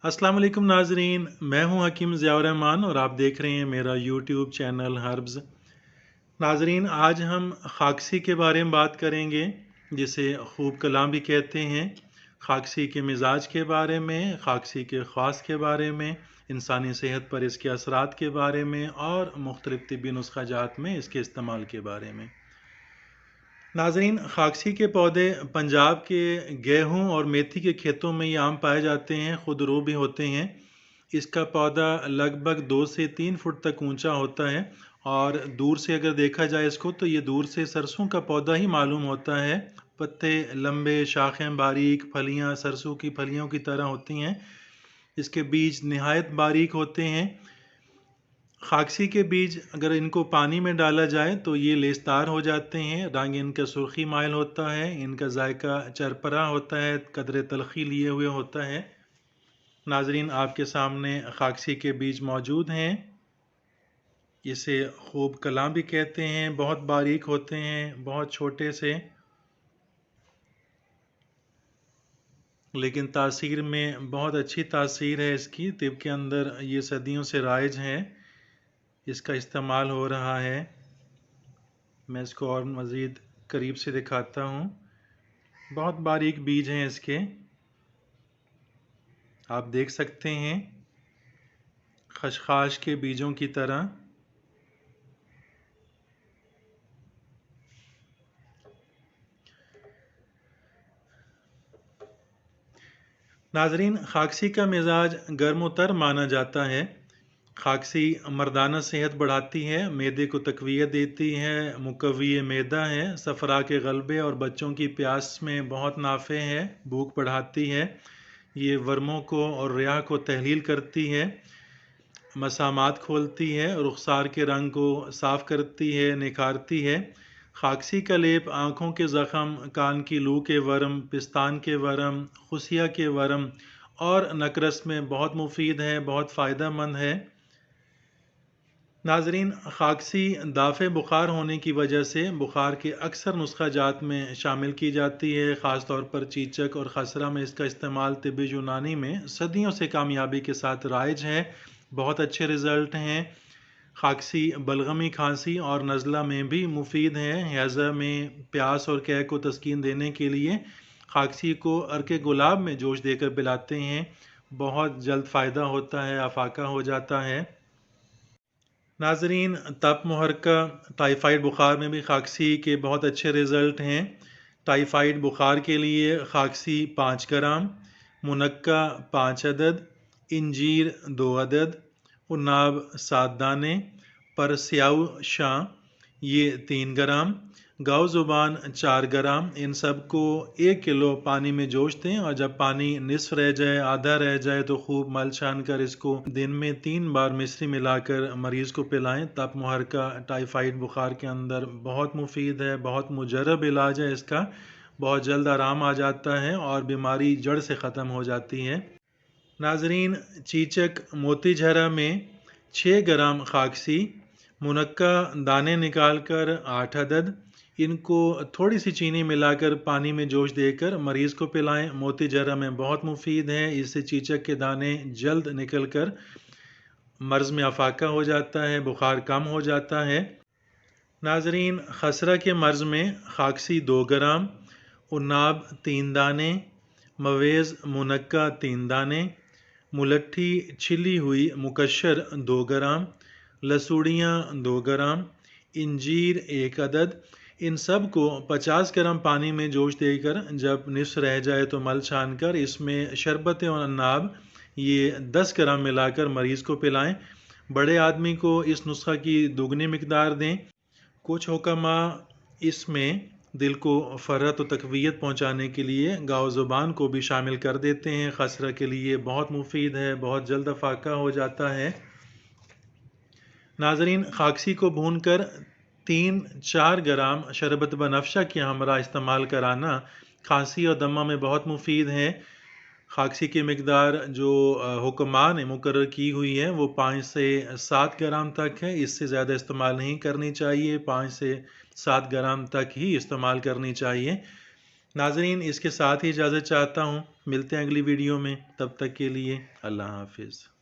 अस्सलाम वालेकुम नाजरीन, मैं हूं हकीम ज़ियाउर रहमान और आप देख रहे हैं मेरा यूट्यूब चैनल हर्ब्स। नाजरीन, आज हम खाकसी के बारे में बात करेंगे, जिसे खूब कलाम भी कहते हैं। खाकसी के मिजाज के बारे में, खाकसी के ख़ास के बारे में, इंसानी सेहत पर इसके असरात के बारे में और मुख्तलिफ तिब्बी नुस्खा जात में इसके इस्तेमाल के बारे में। नाजरीन, खाकसी के पौधे पंजाब के गेहूं और मेथी के खेतों में ये आम पाए जाते हैं, खुदरू भी होते हैं। इसका पौधा लगभग 2 से 3 फुट तक ऊंचा होता है और दूर से अगर देखा जाए इसको तो ये दूर से सरसों का पौधा ही मालूम होता है। पत्ते लंबे, शाखें बारीक, फलियां सरसों की फलियों की तरह होती हैं। इसके बीज निहायत बारीक होते हैं। खाकसी के बीज अगर इनको पानी में डाला जाए तो ये लेसदार हो जाते हैं। रंग इनका सुर्खी माइल होता है। इनका जायका चरपरा होता है, कदरे तलखी लिए हुए होता है। नाजरीन, आपके सामने खाकसी के बीज मौजूद हैं। इसे खूब कलाम भी कहते हैं। बहुत बारीक होते हैं, बहुत छोटे से, लेकिन तासीर में बहुत अच्छी तासीर है इसकी। तिब के अंदर ये सदियों से राइज है, इसका इस्तेमाल हो रहा है। मैं इसको और मज़ीद करीब से दिखाता हूँ। बहुत बारीक बीज हैं इसके, आप देख सकते हैं, खशखाश के बीजों की तरह। नाजरीन, खाकसी का मिजाज गर्म तर माना जाता है। खाकसी मर्दाना सेहत बढ़ाती है, मैदे को तकवीत देती है, मुकव्वी मैदा है, सफरा के गलबे और बच्चों की प्यास में बहुत नाफे है, भूख बढ़ाती है। ये वर्मों को और रिया को तहलील करती है, मसामात खोलती है, रुखसार के रंग को साफ़ करती है, निखारती है। खाकसी का लेप आँखों के ज़ख़म, कान की लू के वर्म, पिस्तान के वर्म, खुसिया के वर्म और नकरस में बहुत मुफीद है, बहुत फ़ायदा मंद है। नाजरीन, खाकसी दाफ़े बुखार होने की वजह से बुखार के अक्सर नुस्खा जात में शामिल की जाती है। ख़ास तौर पर चीचक और खसरा में इसका इस्तेमाल तिब्बी यूनानी में सदियों से कामयाबी के साथ राइज है। बहुत अच्छे रिज़ल्ट हैं। खाकसी बलगमी, खांसी और नज़ला में भी मुफीद है। हैज़ा में प्यास और कै को तस्कीन देने के लिए खाकसी को अर्के गुलाब में जोश देकर पिलाते हैं। बहुत जल्द फ़ायदा होता है, अफाका हो जाता है। नाजरीन, तप मुहर्रका टाइफाइड बुखार में भी खाकसी के बहुत अच्छे रिज़ल्ट हैं। टाइफाइड बुखार के लिए खाकसी 5 ग्राम, मुनक्का 5 अदद, इंजीर 2 अदद, उनाब 7 दाने, परस्याऊ शाह ये 3 ग्राम, गाव ज़ुबान 4 ग्राम। इन सब को 1 किलो पानी में जोश दें और जब पानी निसफ रह जाए, आधा रह जाए, तो खूब मल छान कर इसको दिन में 3 बार मिश्री मिलाकर मरीज़ को पिलाएं। तप मुहर्रका टाइफाइड बुखार के अंदर बहुत मुफीद है, बहुत मुजर्रब इलाज है इसका। बहुत जल्द आराम आ जाता है और बीमारी जड़ से ख़त्म हो जाती है। नाजरीन, चीचक मोती झरा में 6 ग्राम खाकसी, मुनक्का दाने निकाल कर 8 अदद, इनको थोड़ी सी चीनी मिलाकर पानी में जोश देकर मरीज़ को पिलाएं। मोती जरा में बहुत मुफीद है, इससे चीचक के दाने जल्द निकल कर मर्ज़ में अफाका हो जाता है, बुखार कम हो जाता है। नाजरीन, खसरा के मर्ज़ में खाकसी 2 ग्राम, उनाब 3 दाने, मवेज़ मुनक्का 3 दाने, मुलट्ठी छिली हुई मुकशर 2 ग्राम, लसूड़ियाँ 2 ग्राम, इंजीर 1 अदद। इन सब को 50 ग्राम पानी में जोश देकर जब निस्फ रह जाए तो मल छान कर इसमें शरबत और अन्नाब ये 10 ग्राम मिलाकर मरीज़ को पिलाएं। बड़े आदमी को इस नुस्खा की दुगनी मिकदार दें। कुछ हुक्मा इसमें दिल को फ़रहत और तक़वियत पहुँचाने के लिए गाव ज़ुबान को भी शामिल कर देते हैं। खसरा के लिए बहुत मुफीद है, बहुत जल्द अफाका हो जाता है। नाजरीन, खाकसी को भून कर 3-4 ग्राम शरबत बनफशा के हमरा इस्तेमाल कराना खांसी और दमा में बहुत मुफीद है। खाकसी की मिकदार जो हुक्मा ने मुकर्रर की हुई है वो 5 से 7 ग्राम तक है, इससे ज़्यादा इस्तेमाल नहीं करनी चाहिए। 5 से 7 ग्राम तक ही इस्तेमाल करनी चाहिए। ناظرین اس کے ساتھ ہی اجازت چاہتا ہوں، ملتے ہیں اگلی ویڈیو میں، تب تک کے لیے اللہ حافظ۔